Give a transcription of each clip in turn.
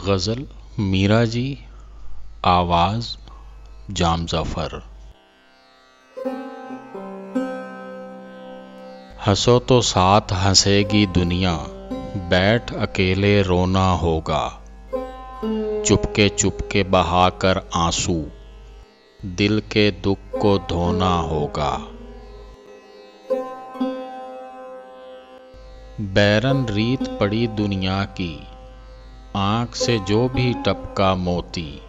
गज़ल मीरा जी, आवाज़ जाम ज़फ़र। हंसो तो साथ हंसेगी दुनिया, बैठ अकेले रोना होगा। चुपके चुपके बहाकर आंसू, दिल के दुख को धोना होगा। बैरन रीत पड़ी दुनिया की, आँख से जो भी टपका मोती,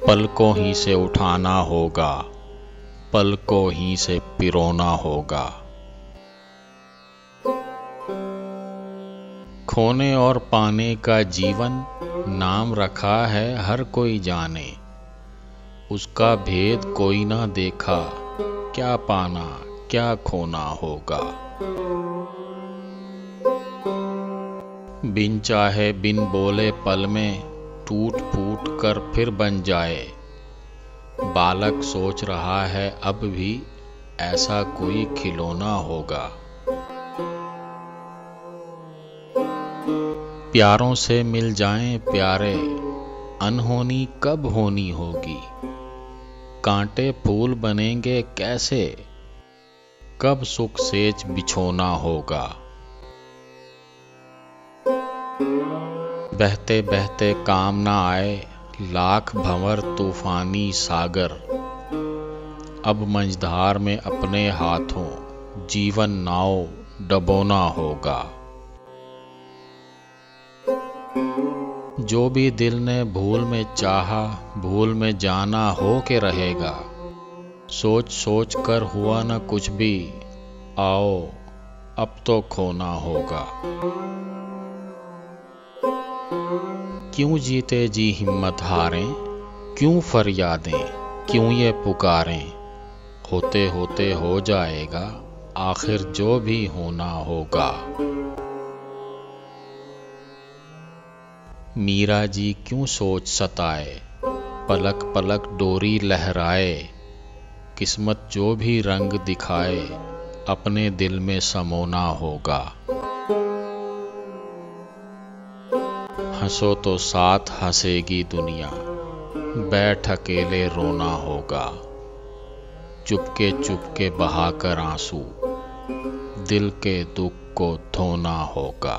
पलकों ही से उठाना होगा, पलकों ही से पिरोना होगा। खोने और पाने का जीवन नाम रखा है हर कोई जाने, उसका भेद कोई ना देखा, क्या पाना क्या खोना होगा। बिन चाहे बिन बोले पल में टूट फूट कर फिर बन जाए, बालक सोच रहा है अब भी ऐसा कोई खिलौना होगा। प्यारों से मिल जाएं प्यारे, अनहोनी कब होनी होगी। कांटे फूल बनेंगे कैसे, कब सुख सेज बिछोना होगा। बहते बहते काम ना आए लाख भंवर तूफानी सागर, अब मंझधार में अपने हाथों जीवन नाव डबोना होगा। जो भी दिल ने भूल में चाहा, भूल में जाना हो के रहेगा। सोच सोच कर हुआ न कुछ भी, आओ अब तो खोना होगा। क्यों जीते जी हिम्मत हारें, क्यों फरियादें, क्यों ये पुकारें। होते होते हो जाएगा, आखिर जो भी होना होगा। मीरा जी क्यों सोच सताए, पलक पलक डोरी लहराए। किस्मत जो भी रंग दिखाए, अपने दिल में समोना होगा। हंसो तो साथ हंसेगी दुनिया, बैठ अकेले रोना होगा। चुपके चुपके बहाकर आंसू, दिल के दुख को धोना होगा।